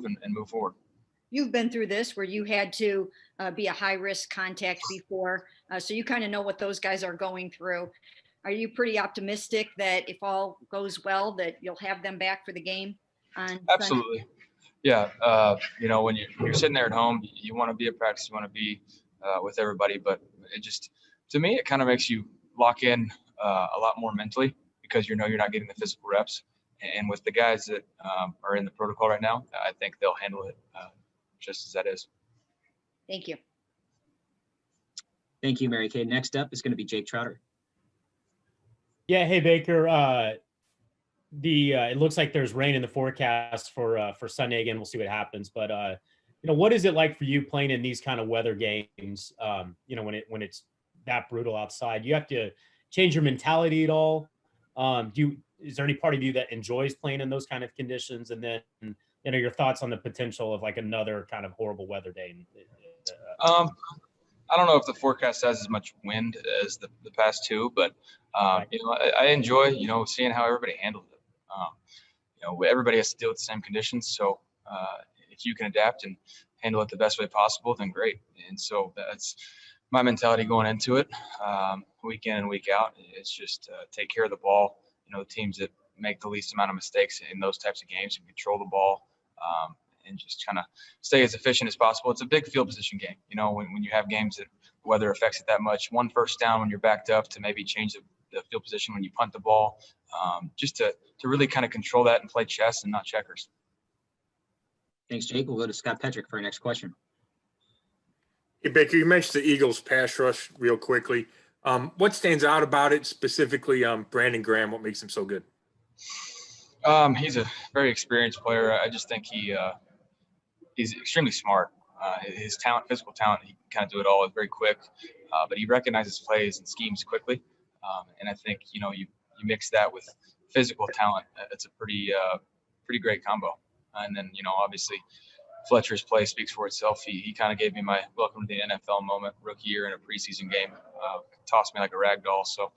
improve and move forward. You've been through this where you had to be a high risk contact before, so you kind of know what those guys are going through. Are you pretty optimistic that if all goes well, that you'll have them back for the game on Absolutely. Sunday? Yeah. When you're sitting there at home, you want to be at practice, you want to be with everybody, but it just, to me, it kind of makes you lock in a lot more mentally because you're not getting the physical reps. And with the guys that are in the protocol right now, I think they'll handle it just as that is. Thank you. Thank you, Mary Kay. Next up is going to be Jake Trotter. Yeah. Hey, Baker. It looks like there's rain in the forecast for Sunday again. We'll see what happens. But what is it like for you playing in these kind of weather games? When it's that brutal outside, you have to change your mentality at all. Is there any part of you that enjoys playing in those kind of conditions? And then your thoughts on the potential of like another kind of horrible weather day. I don't know if the forecast has as much wind as the past two, but Right. I enjoy seeing how everybody handles it. Everybody has to deal with the same conditions, so if you can adapt and handle it the best way possible, then great. And so that's my mentality going into it, week in and week out. It's just take care of the ball. The teams that make the least amount of mistakes in those types of games and control the ball, and just kind of stay as efficient as possible. It's a big field position game. When you have games that weather affects it that much, one first down when you're backed up to maybe change the field position when you punt the ball, just to really kind of control that and play chess and not checkers. Thanks, Jake. We'll go to Scott Petrick for our next question. Hey, Baker, you mentioned the Eagles pass rush real quickly. What stands out about it, specifically Brandon Graham? What makes him so good? He's a very experienced player. I just think he's extremely smart. His talent, physical talent, he can kind of do it all. Is very quick, but he recognizes plays and schemes quickly. And I think you mix that with physical talent. It's a pretty great combo. And then obviously Fletcher's play speaks for itself. He kind of gave me my welcome to the NFL moment, rookie year in a preseason game. Tossed me like a rag doll. So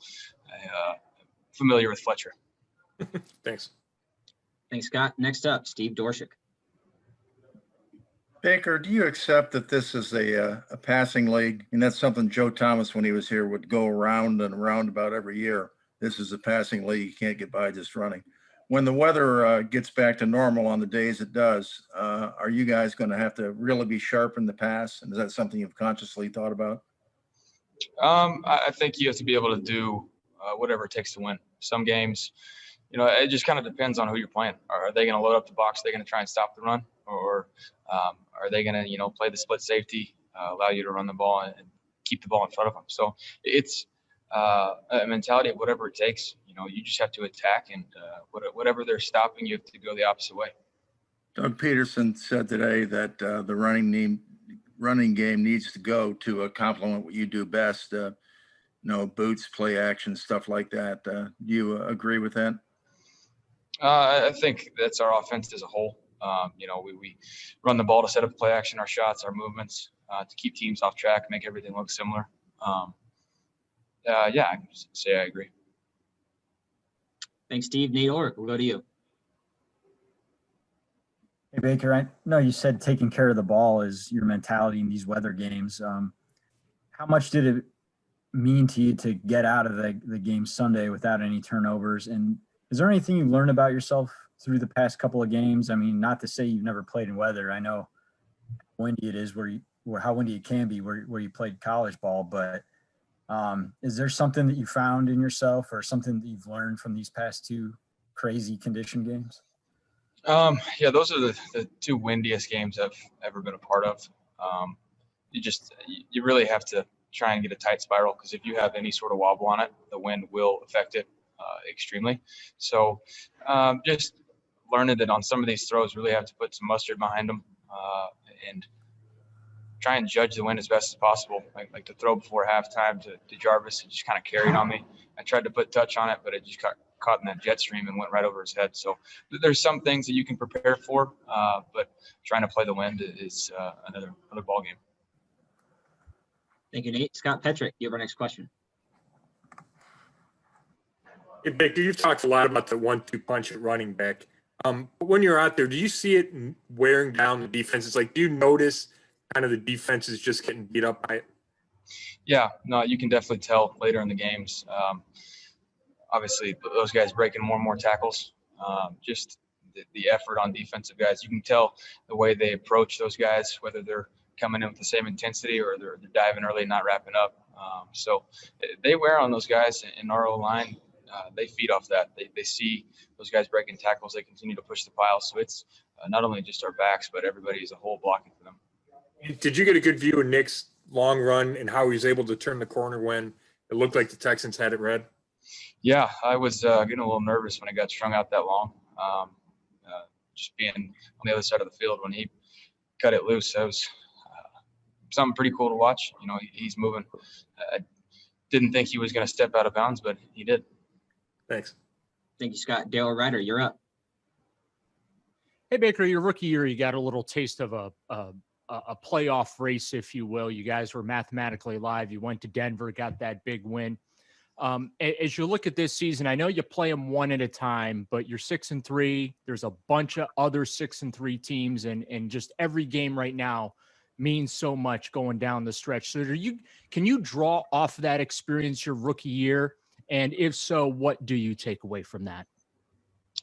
familiar with Fletcher. Thanks. Thanks, Scott. Next up, Steve Dorshik. Baker, do you accept that this is a passing league? And that's something Joe Thomas, when he was here, would go around and around about every year. This is a passing league. You can't get by just running. When the weather gets back to normal on the days it does, are you guys going to have to really be sharp in the pass? And is that something you've consciously thought about? I think you have to be able to do whatever it takes to win. Some games, it just kind of depends on who you're playing. Are they going to load up the box? Are they going to try and stop the run? Or are they going to, play the split safety, allow you to run the ball and keep the ball in front of them? So it's a mentality of whatever it takes. You just have to attack, and whatever they're stopping, you have to go the opposite way. Doug Peterson said today that the running game needs to go to complement what you do best. Boots, play action, stuff like that. Do you agree with that? I think that's our offense as a whole. We run the ball to set up play action, our shots, our movements, to keep teams off track, make everything look similar. I can say I agree. Thanks, Steve. Nate Orrick, we'll go to you. Hey, Baker, I know you said taking care of the ball is your mentality in these weather games. How much did it mean to you to get out of the game Sunday without any turnovers? And is there anything you learned about yourself through the past couple of games? I mean, not to say you've never played in weather. I know how windy it is how windy it can be where you played college ball, but is there something that you found in yourself or something that you've learned from these past two crazy condition games? Those are the two windiest games I've ever been a part of. You really have to try and get a tight spiral, because if you have any sort of wobble on it, the wind will affect it extremely. So just learning that on some of these throws, really have to put some mustard behind them and try and judge the wind as best as possible. Like the throw before halftime to Jarvis, it just kind of carried on me. I tried to put touch on it, but it just got caught in that jet stream and went right over his head. So there's some things that you can prepare for, but trying to play the wind is another ball game. Thank you, Nate. Scott Petrick, you have our next question. Hey, Baker, you've talked a lot about the 1-2 punch at running back. But when you're out there, do you see it wearing down the defenses? Like, do you notice kind of the defense is just getting beat up by it? Yeah, no, you can definitely tell later in the games. Obviously, those guys breaking more and more tackles. Just the effort on defensive guys. You can tell the way they approach those guys, whether they're coming in with the same intensity or they're diving early and not wrapping up. So they wear on those guys in our O-line. They feed off that. They see those guys breaking tackles. They continue to push the pile. So it's not only just our backs, but everybody as a whole blocking for them. Did you get a good view of Nick's long run and how he was able to turn the corner when it looked like the Texans had it read? Yeah, I was getting a little nervous when it got strung out that long. Just being on the other side of the field when he cut it loose, that was something pretty cool to watch. You know, he's moving. I didn't think he was going to step out of bounds, but he did. Thanks. Thank you, Scott. Dale Ryder, you're up. Hey, Baker, your rookie year, you got a little taste of a playoff race, if you will. You guys were mathematically live. You went to Denver, got that big win. As you look at this season, I know you play them one at a time, but you're 6-3. There's a bunch of other 6-3 teams, and just every game right now means so much going down the stretch. So can you draw off that experience your rookie year? And if so, what do you take away from that?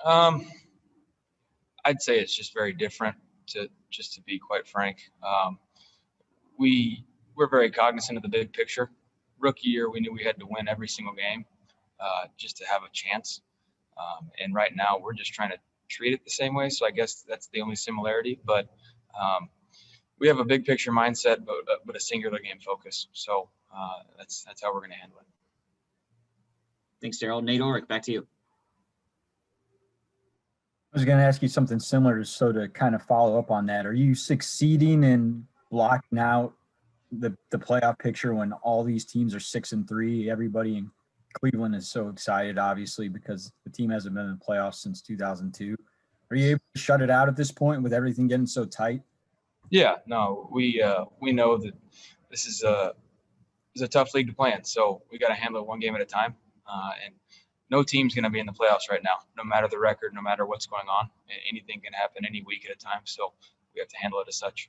I'd say it's just very different, to be quite frank. We're very cognizant of the big picture. Rookie year, we knew we had to win every single game just to have a chance. And right now, we're just trying to treat it the same way. So I guess that's the only similarity. But we have a big picture mindset, but a singular game focus. So that's how we're going to handle it. Thanks, Daryl. Nate Ulrich, back to you. I was going to ask you something similar, so to kind of follow up on that. Are you succeeding in blocking out the playoff picture when all these teams are 6-3? Everybody in Cleveland is so excited, obviously, because the team hasn't been in the playoffs since 2002. Are you able to shut it out at this point with everything getting so tight? Yeah, no, we know that this is a tough league to play in, so we got to handle it one game at a time. And no team's going to be in the playoffs right now, no matter the record, no matter what's going on. Anything can happen any week at a time, so we have to handle it as such.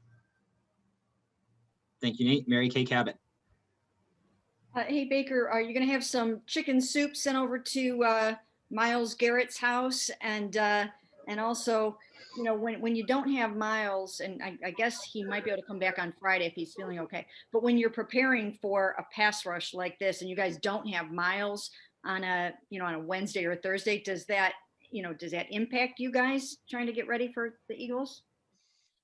Thank you, Nate. Mary Kay Cabot. Hey, Baker, are you going to have some chicken soup sent over to Miles Garrett's house? And also, you know, when you don't have Miles, and I guess he might be able to come back on Friday if he's feeling okay. But when you're preparing for a pass rush like this, and you guys don't have Miles on a Wednesday or a Thursday, does that impact you guys trying to get ready for the Eagles?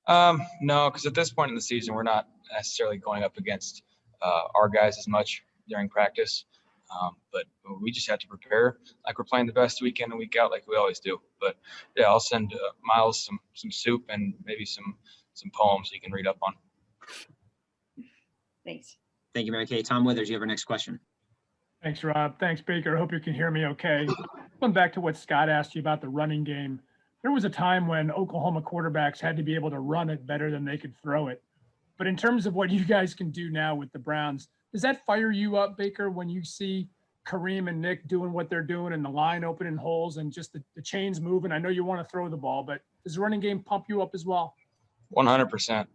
No, because at this point in the season, we're not necessarily going up against our guys as much during practice. But we just have to prepare like we're playing the best week in and week out, like we always do. But yeah, I'll send Miles some soup and maybe some poems you can read up on. Thanks. Thank you, Mary Kay. Tom Withers, you have our next question. Thanks, Rob. Thanks, Baker. I hope you can hear me okay. Going back to what Scott asked you about the running game, there was a time when Oklahoma quarterbacks had to be able to run it better than they could throw it. But in terms of what you guys can do now with the Browns, does that fire you up, Baker, when you see Kareem and Nick doing what they're doing and the line opening holes and just the chains moving? I know you want to throw the ball, but does the running game pump you up as well? 100%.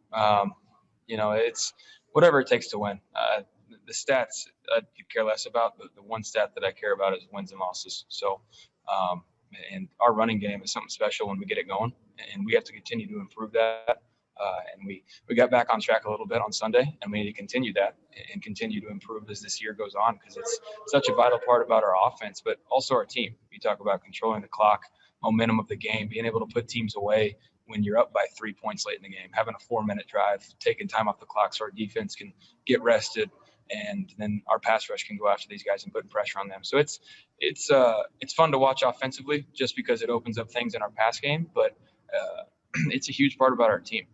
It's whatever it takes to win. The stats I could care less about. The one stat that I care about is wins and losses. So, and our running game is something special when we get it going, and we have to continue to improve that. And we got back on track a little bit on Sunday, and we need to continue that and continue to improve as this year goes on, because it's such a vital part about our offense, but also our team. You talk about controlling the clock, momentum of the game, being able to put teams away when you're up by 3 points late in the game, having a 4-minute drive, taking time off the clock so our defense can get rested, and then our pass rush can go after these guys and put pressure on them. So it's fun to watch offensively just because it opens up things in our pass game, but it's a huge part about our team.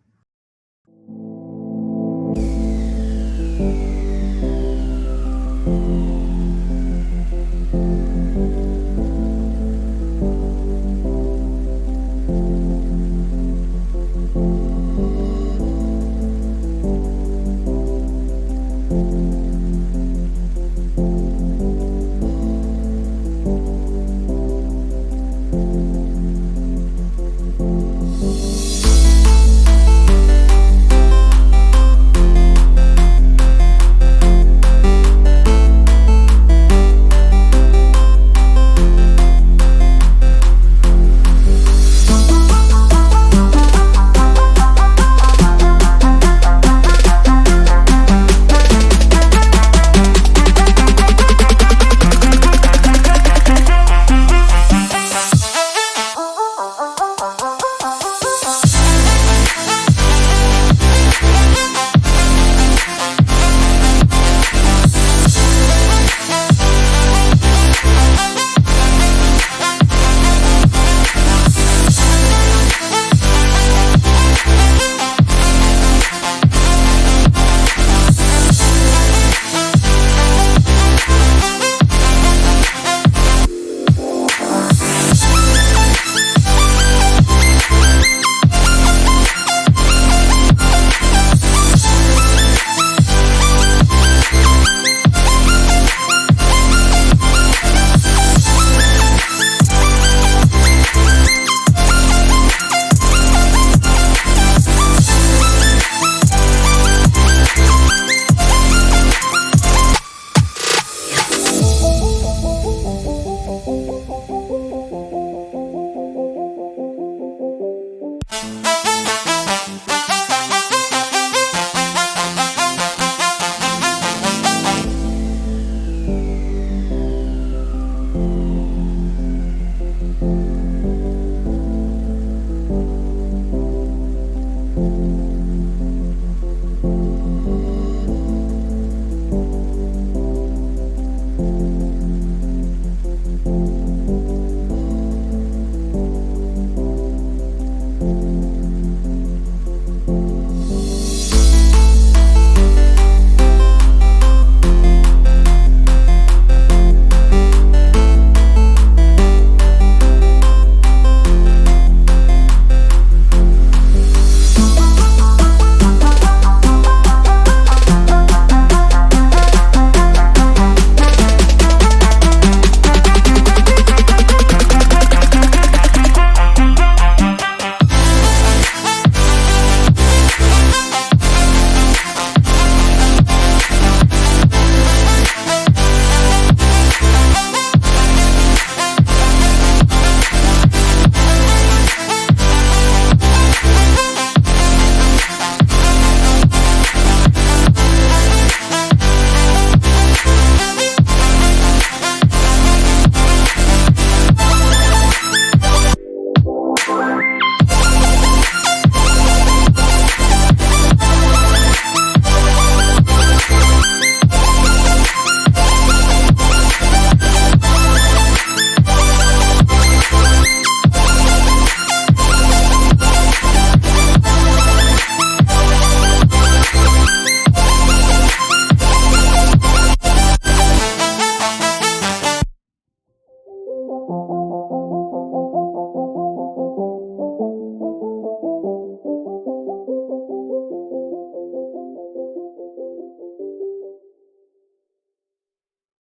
you.